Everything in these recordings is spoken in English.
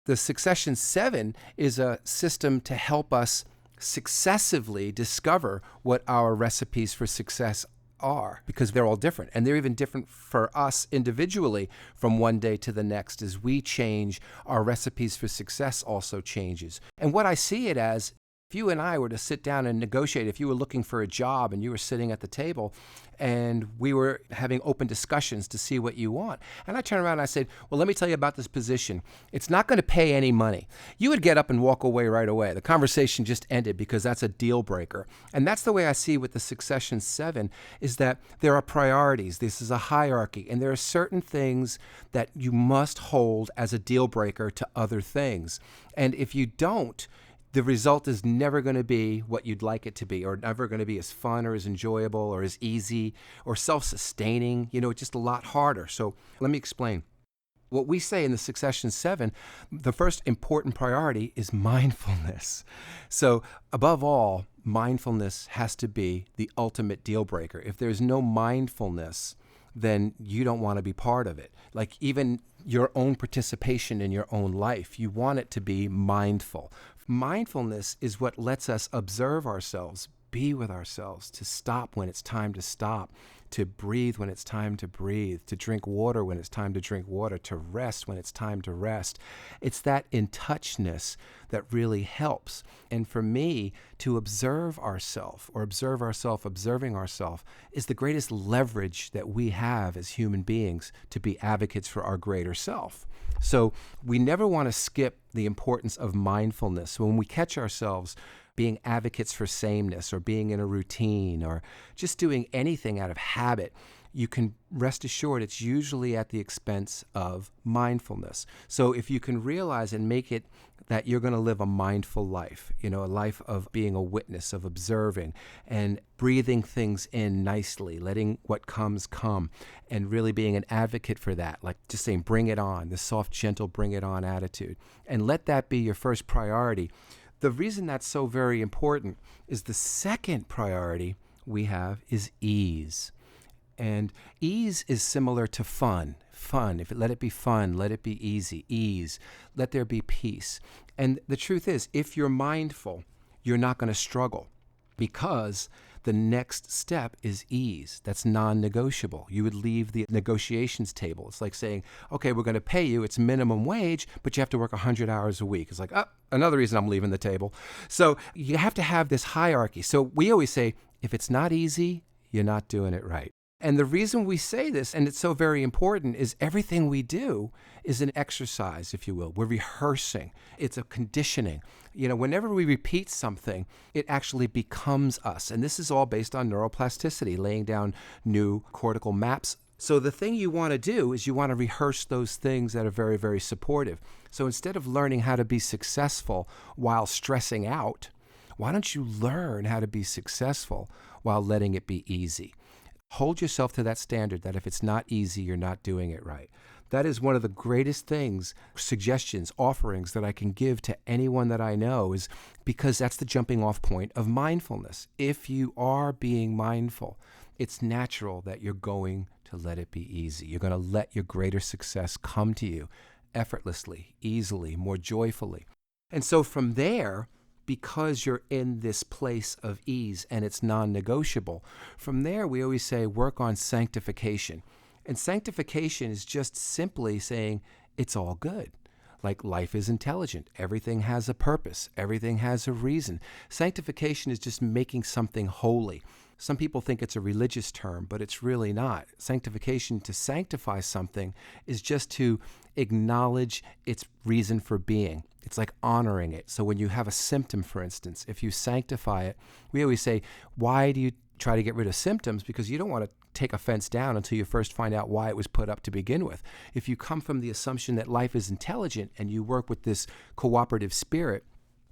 The Succession 7 is a system to help us successively discover what our recipes for success are, because they're all different. And they're even different for us individually from one day to the next. As we change, our recipes for success also changes. And what I see it as, if you and I were to sit down and negotiate, if you were looking for a job and you were sitting at the table and we were having open discussions to see what you want, and I turned around and I said, well, let me tell you about this position. It's not going to pay any money. You would get up and walk away right away. The conversation just ended because that's a deal breaker. And that's the way I see with the Succession 7, is that there are priorities. This is a hierarchy, and there are certain things that you must hold as a deal breaker to other things. And if you don't, the result is never going to be what you'd like it to be, or never going to be as fun or as enjoyable or as easy or self-sustaining. It's just a lot harder. So let me explain. What we say in the Succession 7, the first important priority is mindfulness. So above all, mindfulness has to be the ultimate deal breaker. If there's no mindfulness, then you don't want to be part of it. Like even your own participation in your own life, you want it to be mindful. Mindfulness is what lets us observe ourselves, be with ourselves, to stop when it's time to stop, to breathe when it's time to breathe, to drink water when it's time to drink water, to rest when it's time to rest. It's that in-touchness that really helps. And for me, to observe ourselves or observe ourselves observing ourselves is the greatest leverage that we have as human beings to be advocates for our greater self. So we never want to skip the importance of mindfulness. When we catch ourselves being advocates for sameness or being in a routine or just doing anything out of habit, you can rest assured it's usually at the expense of mindfulness. So if you can realize and make it that you're going to live a mindful life, a life of being a witness, of observing and breathing things in nicely, letting what comes come, and really being an advocate for that, like just saying, bring it on, the soft, gentle, bring it on attitude, and let that be your first priority. The reason that's so very important is the second priority we have is ease. And ease is similar to fun. Let it be fun, let it be easy, ease, let there be peace. And the truth is, if you're mindful, you're not going to struggle, because the next step is ease. That's non-negotiable. You would leave the negotiations table. It's like saying, okay, we're going to pay you, it's minimum wage, but you have to work 100 hours a week. It's like, another reason I'm leaving the table. So you have to have this hierarchy. So we always say, if it's not easy, you're not doing it right. And the reason we say this, and it's so very important, is everything we do is an exercise, if you will. We're rehearsing. It's a conditioning. Whenever we repeat something, it actually becomes us. And this is all based on neuroplasticity, laying down new cortical maps. So the thing you want to do is you want to rehearse those things that are very, very supportive. So instead of learning how to be successful while stressing out, why don't you learn how to be successful while letting it be easy? Hold yourself to that standard, that if it's not easy, you're not doing it right. That is one of the greatest things, suggestions, offerings that I can give to anyone that I know, is because that's the jumping off point of mindfulness. If you are being mindful, it's natural that you're going to let it be easy. You're going to let your greater success come to you effortlessly, easily, more joyfully. And so from there, because you're in this place of ease and it's non-negotiable, from there we always say work on sanctification. And sanctification is just simply saying it's all good. Like life is intelligent. Everything has a purpose. Everything has a reason. Sanctification is just making something holy. Some people think it's a religious term, but it's really not. Sanctification, to sanctify something, is just to acknowledge its reason for being. It's like honoring it. So when you have a symptom, for instance, if you sanctify it, we always say, why do you try to get rid of symptoms? Because you don't want to take offense down until you first find out why it was put up to begin with. If you come from the assumption that life is intelligent and you work with this cooperative spirit,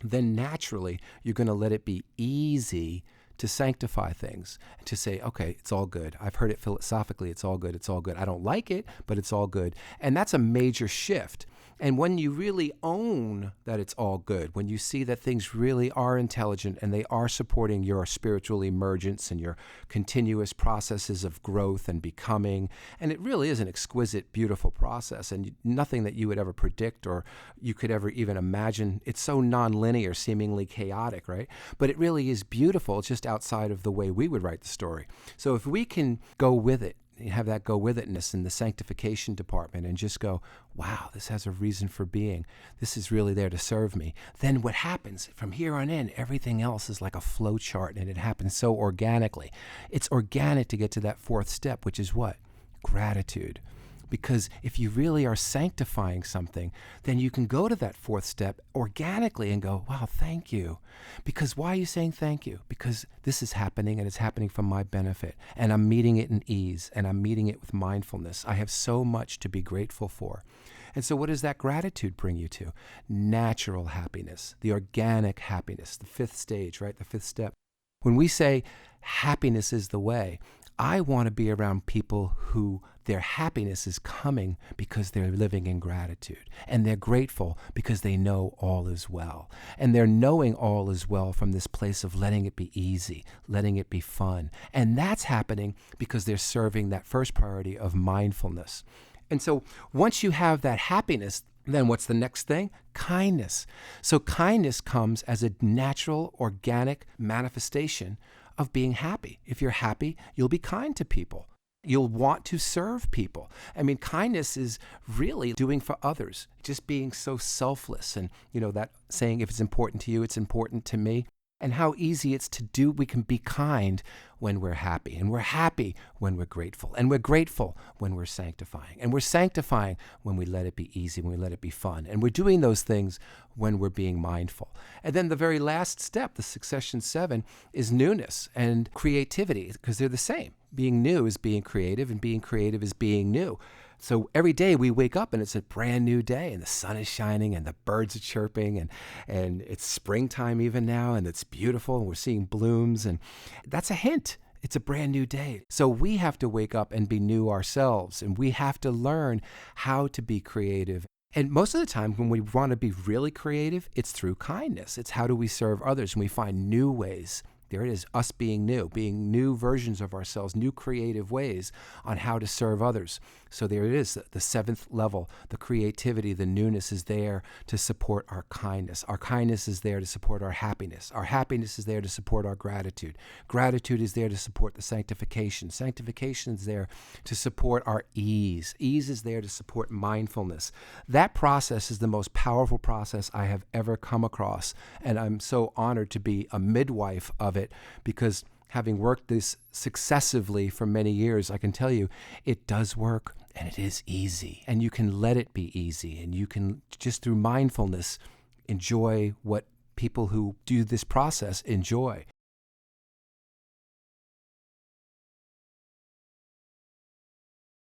then naturally you're going to let it be easy to sanctify things, to say, okay, it's all good. I've heard it philosophically, it's all good, it's all good. I don't like it, but it's all good. And that's a major shift. And when you really own that it's all good, when you see that things really are intelligent and they are supporting your spiritual emergence and your continuous processes of growth and becoming, and it really is an exquisite, beautiful process, and nothing that you would ever predict or you could ever even imagine. It's so nonlinear, seemingly chaotic, right? But it really is beautiful, just outside of the way we would write the story. So if we can go with it, have that go with itness in the sanctification department and just go, wow, this has a reason for being. This is really there to serve me. Then what happens from here on in, everything else is like a flow chart, and it happens so organically. It's organic to get to that fourth step, which is what? Gratitude. Because if you really are sanctifying something, then you can go to that fourth step organically and go, wow, thank you. Because why are you saying thank you? Because this is happening and it's happening for my benefit. And I'm meeting it in ease and I'm meeting it with mindfulness. I have so much to be grateful for. And so what does that gratitude bring you to? Natural happiness, the organic happiness, the fifth stage, right? The fifth step. When we say happiness is the way, I want to be around people who their happiness is coming because they're living in gratitude. And they're grateful because they know all is well. And they're knowing all is well from this place of letting it be easy, letting it be fun. And that's happening because they're serving that first priority of mindfulness. And so once you have that happiness, then what's the next thing? Kindness. So kindness comes as a natural, organic manifestation of being happy. If you're happy, you'll be kind to people. You'll want to serve people. I mean, kindness is really doing for others, just being so selfless. And, that saying, if it's important to you, it's important to me. And how easy it's to do. We can be kind when we're happy. And we're happy when we're grateful. And we're grateful when we're sanctifying. And we're sanctifying when we let it be easy, when we let it be fun. And we're doing those things when we're being mindful. And then the very last step, the succession 7, is newness and creativity, because they're the same. Being new is being creative, and being creative is being new. So every day we wake up and it's a brand new day, and the sun is shining and the birds are chirping, and it's springtime even now, and it's beautiful, and we're seeing blooms, and that's a hint. It's a brand new day. So we have to wake up and be new ourselves, and we have to learn how to be creative. And most of the time when we want to be really creative, it's through kindness. It's how do we serve others, and we find new ways. There it is, us being new versions of ourselves, new creative ways on how to serve others. So there it is, the 7th level, the creativity, the newness is there to support our kindness. Our kindness is there to support our happiness. Our happiness is there to support our gratitude. Gratitude is there to support the sanctification. Sanctification is there to support our ease. Ease is there to support mindfulness. That process is the most powerful process I have ever come across, and I'm so honored to be a midwife of it, because having worked this successively for many years, I can tell you it does work, and it is easy, and you can let it be easy, and you can just through mindfulness enjoy what people who do this process enjoy.